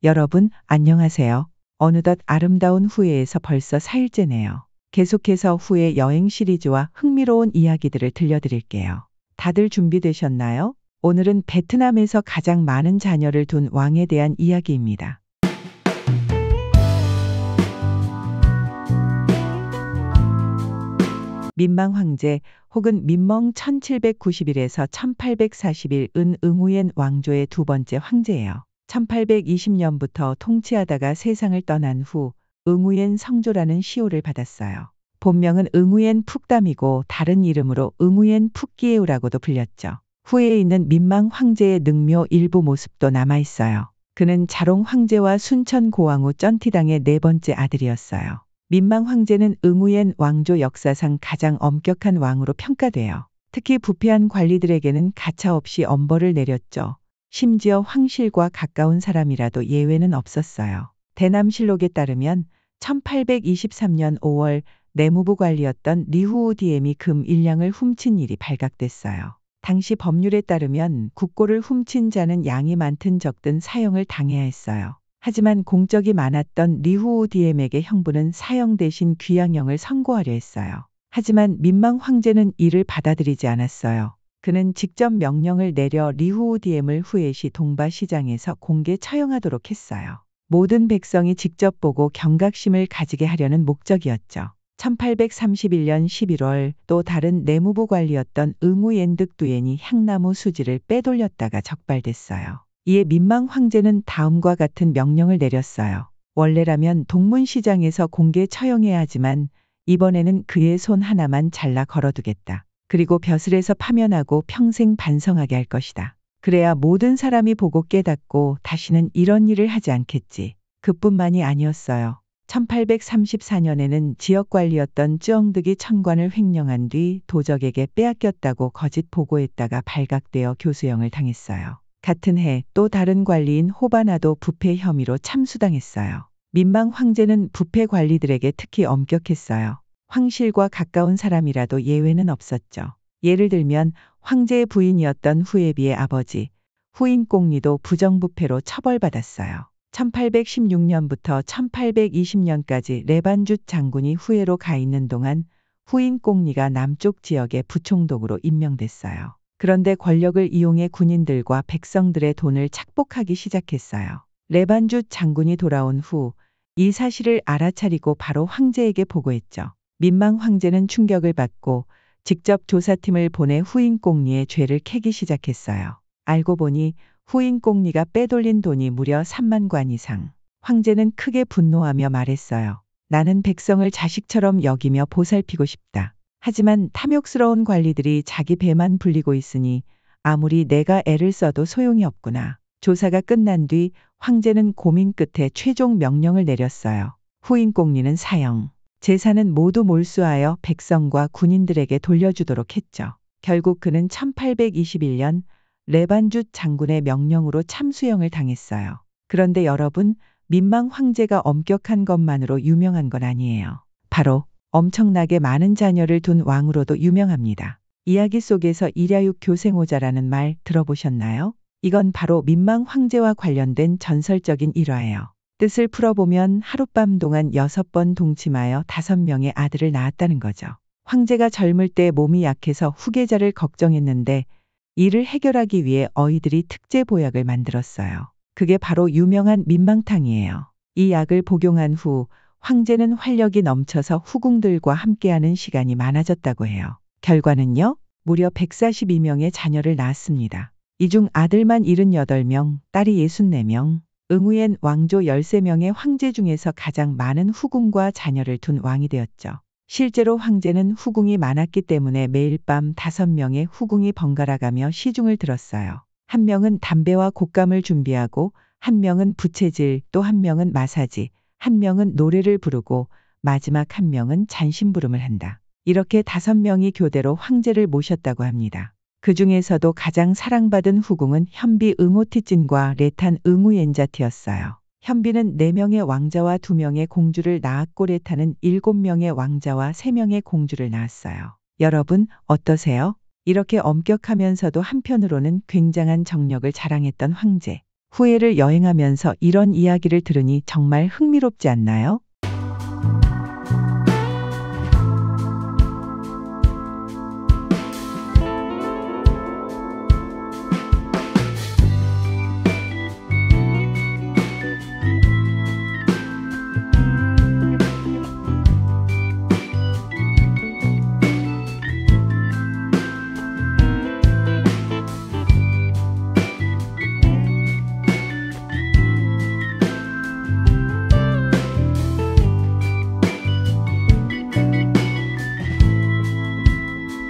여러분, 안녕하세요. 어느덧 아름다운 후예에서 벌써 4일째네요. 계속해서 후예 여행 시리즈와 흥미로운 이야기들을 들려드릴게요. 다들 준비되셨나요? 오늘은 베트남에서 가장 많은 자녀를 둔 왕에 대한 이야기입니다. 민망 황제 혹은 민멍 1791에서 1841은 응우옌 왕조의 두 번째 황제예요. 1820년부터 통치하다가 세상을 떠난 후 응우옌 성조라는 시호를 받았어요. 본명은 응우옌 푹담이고 다른 이름으로 응우옌 푹기에우라고도 불렸죠. 후에 있는 민망 황제의 능묘 일부 모습도 남아있어요. 그는 자롱 황제와 순천 고왕후 쩐티당의 네 번째 아들이었어요. 민망 황제는 응우옌 왕조 역사상 가장 엄격한 왕으로 평가돼요. 특히 부패한 관리들에게는 가차없이 엄벌을 내렸죠. 심지어 황실과 가까운 사람이라도 예외는 없었어요. 대남실록에 따르면 1823년 5월 내무부 관리였던 리후오디엠이 금 1량을 훔친 일이 발각됐어요. 당시 법률에 따르면 국고를 훔친 자는 양이 많든 적든 사형을 당해야 했어요. 하지만 공적이 많았던 리후오디엠에게 형부는 사형 대신 귀양형을 선고하려 했어요. 하지만 민망 황제는 이를 받아들이지 않았어요. 그는 직접 명령을 내려 리후오디엠을 후예시 동바시장에서 공개 처형하도록 했어요. 모든 백성이 직접 보고 경각심을 가지게 하려는 목적이었죠. 1831년 11월 또 다른 내무부 관리였던 응우옌득두옌이 향나무 수지를 빼돌렸다가 적발됐어요. 이에 민망 황제는 다음과 같은 명령을 내렸어요. 원래라면 동문시장에서 공개 처형해야 하지만 이번에는 그의 손 하나만 잘라 걸어두겠다. 그리고 벼슬에서 파면하고 평생 반성하게 할 것이다. 그래야 모든 사람이 보고 깨닫고 다시는 이런 일을 하지 않겠지. 그뿐만이 아니었어요. 1834년에는 지역관리였던 쯔엉득이 천관을 횡령한 뒤 도적에게 빼앗겼다고 거짓 보고했다가 발각되어 교수형을 당했어요. 같은 해 또 다른 관리인 호바나도 부패 혐의로 참수당했어요. 민망 황제는 부패 관리들에게 특히 엄격했어요. 황실과 가까운 사람이라도 예외는 없었죠. 예를 들면 황제의 부인이었던 후예비의 아버지 후인꽁리도 부정부패로 처벌받았어요. 1816년부터 1820년까지 레반주 장군이 후예로 가 있는 동안 후인꽁리가 남쪽 지역의 부총독으로 임명됐어요. 그런데 권력을 이용해 군인들과 백성들의 돈을 착복하기 시작했어요. 레반주 장군이 돌아온 후 이 사실을 알아차리고 바로 황제에게 보고했죠. 민망 황제는 충격을 받고 직접 조사팀을 보내 후인꽁리의 죄를 캐기 시작했어요. 알고 보니 후인꽁리가 빼돌린 돈이 무려 3만 관 이상. 황제는 크게 분노하며 말했어요. 나는 백성을 자식처럼 여기며 보살피고 싶다. 하지만 탐욕스러운 관리들이 자기 배만 불리고 있으니 아무리 내가 애를 써도 소용이 없구나. 조사가 끝난 뒤 황제는 고민 끝에 최종 명령을 내렸어요. 후인꽁리는 사형, 재산은 모두 몰수하여 백성과 군인들에게 돌려주도록 했죠. 결국 그는 1821년 레반주 장군의 명령으로 참수형을 당했어요. 그런데 여러분, 민망 황제가 엄격한 것만으로 유명한 건 아니에요. 바로 엄청나게 많은 자녀를 둔 왕으로도 유명합니다. 이야기 속에서 이랴육 교생오자라는 말 들어보셨나요? 이건 바로 민망 황제와 관련된 전설적인 일화예요. 뜻을 풀어보면 하룻밤 동안 6번 동침하여 5명의 아들을 낳았다는 거죠. 황제가 젊을 때 몸이 약해서 후계자를 걱정했는데 이를 해결하기 위해 어이들이 특제 보약을 만들었어요. 그게 바로 유명한 민망탕이에요. 이 약을 복용한 후 황제는 활력이 넘쳐서 후궁들과 함께하는 시간이 많아졌다고 해요. 결과는요, 무려 142명의 자녀를 낳았습니다. 이 중 아들만 78명, 딸이 64명, 응우옌 왕조 13명의 황제 중에서 가장 많은 후궁과 자녀를 둔 왕이 되었죠. 실제로 황제는 후궁이 많았기 때문에 매일 밤 5명의 후궁이 번갈아가며 시중을 들었어요. 한 명은 담배와 곶감을 준비하고, 한 명은 부채질, 또 한 명은 마사지, 한 명은 노래를 부르고, 마지막 한 명은 잔심부름을 한다. 이렇게 5명이 교대로 황제를 모셨다고 합니다. 그 중에서도 가장 사랑받은 후궁은 현비 응오티찐과 레탄 응우옌자티였어요. 현비는 4명의 왕자와 2명의 공주를 낳았고 레탄은 7명의 왕자와 3명의 공주를 낳았어요. 여러분 어떠세요? 이렇게 엄격하면서도 한편으로는 굉장한 정력을 자랑했던 황제. 후예를 여행하면서 이런 이야기를 들으니 정말 흥미롭지 않나요?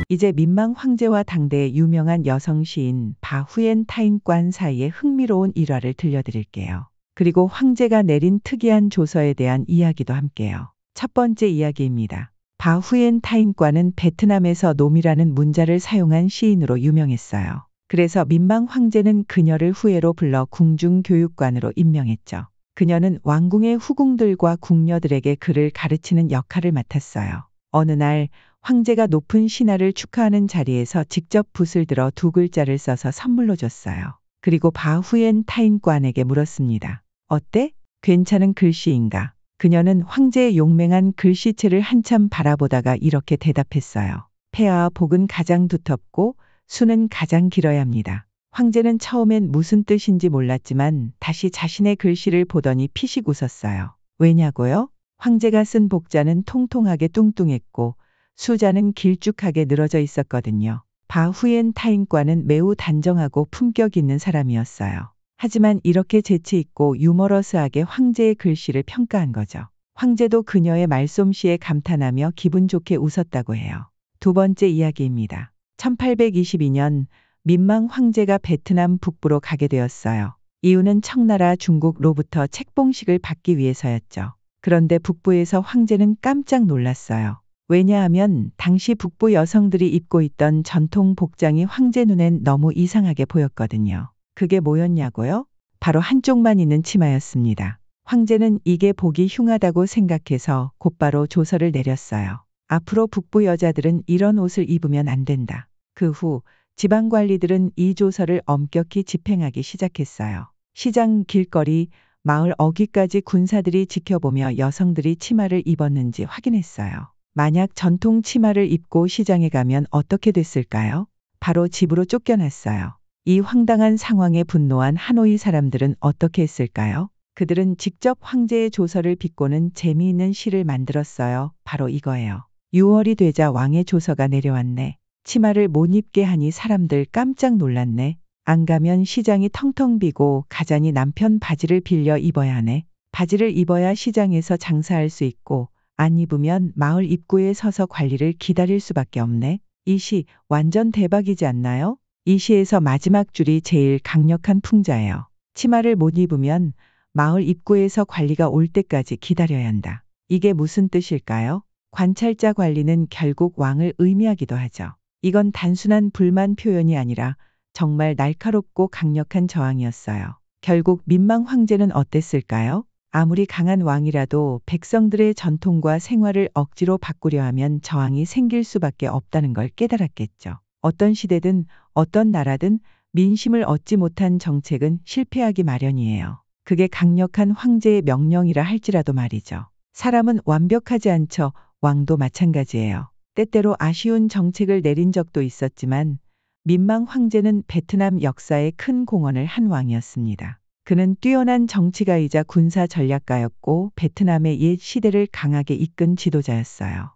이제 민망 황제와 당대의 유명한 여성 시인 바후엔 타인관 사이의 흥미로운 일화를 들려드릴게요. 그리고 황제가 내린 특이한 조서에 대한 이야기도 함께요. 첫 번째 이야기입니다. 바후엔 타인관은 베트남에서 놈이라는 문자를 사용한 시인으로 유명했어요. 그래서 민망 황제는 그녀를 후예로 불러 궁중 교육관으로 임명했죠. 그녀는 왕궁의 후궁들과 궁녀들에게 글을 가르치는 역할을 맡았어요. 어느 날 황제가 높은 신하를 축하하는 자리에서 직접 붓을 들어 두 글자를 써서 선물로 줬어요. 그리고 바후엔 타인관에게 물었습니다. 어때? 괜찮은 글씨인가? 그녀는 황제의 용맹한 글씨체를 한참 바라보다가 이렇게 대답했어요. 폐와 복은 가장 두텁고 수는 가장 길어야 합니다. 황제는 처음엔 무슨 뜻인지 몰랐지만 다시 자신의 글씨를 보더니 피식 웃었어요. 왜냐고요? 황제가 쓴 복자는 통통하게 뚱뚱했고 수자는 길쭉하게 늘어져 있었거든요. 바후엔 타인과는 매우 단정하고 품격 있는 사람이었어요. 하지만 이렇게 재치 있고 유머러스하게 황제의 글씨를 평가한 거죠. 황제도 그녀의 말솜씨에 감탄하며 기분 좋게 웃었다고 해요. 두 번째 이야기입니다. 1822년 민망 황제가 베트남 북부로 가게 되었어요. 이유는 청나라 중국로부터 책봉식을 받기 위해서였죠. 그런데 북부에서 황제는 깜짝 놀랐어요. 왜냐하면 당시 북부 여성들이 입고 있던 전통 복장이 황제 눈엔 너무 이상하게 보였거든요. 그게 뭐였냐고요? 바로 한쪽만 있는 치마였습니다. 황제는 이게 보기 흉하다고 생각해서 곧바로 조서를 내렸어요. 앞으로 북부 여자들은 이런 옷을 입으면 안 된다. 그 후 지방 관리들은 이 조서를 엄격히 집행하기 시작했어요. 시장, 길거리, 마을 어귀까지 군사들이 지켜보며 여성들이 치마를 입었는지 확인했어요. 만약 전통 치마를 입고 시장에 가면 어떻게 됐을까요? 바로 집으로 쫓겨났어요. 이 황당한 상황에 분노한 하노이 사람들은 어떻게 했을까요? 그들은 직접 황제의 조서를 빗고는 재미있는 시를 만들었어요. 바로 이거예요. 6월이 되자 왕의 조서가 내려왔네. 치마를 못 입게 하니 사람들 깜짝 놀랐네. 안 가면 시장이 텅텅 비고 가자니 남편 바지를 빌려 입어야 하네. 바지를 입어야 시장에서 장사할 수 있고 안 입으면 마을 입구에 서서 관리를 기다릴 수밖에 없네. 이 시 완전 대박이지 않나요? 이 시에서 마지막 줄이 제일 강력한 풍자예요. 치마를 못 입으면 마을 입구에서 관리가 올 때까지 기다려야 한다. 이게 무슨 뜻일까요? 관찰자 관리는 결국 왕을 의미하기도 하죠. 이건 단순한 불만 표현이 아니라 정말 날카롭고 강력한 저항이었어요. 결국 민망 황제는 어땠을까요? 아무리 강한 왕이라도 백성들의 전통과 생활을 억지로 바꾸려 하면 저항이 생길 수밖에 없다는 걸 깨달았겠죠. 어떤 시대든 어떤 나라든 민심을 얻지 못한 정책은 실패하기 마련이에요. 그게 강력한 황제의 명령이라 할지라도 말이죠. 사람은 완벽하지 않죠. 왕도 마찬가지예요. 때때로 아쉬운 정책을 내린 적도 있었지만 민망 황제는 베트남 역사에 큰 공헌을 한 왕이었습니다. 그는 뛰어난 정치가이자 군사 전략가였고 베트남의 옛 시대를 강하게 이끈 지도자였어요.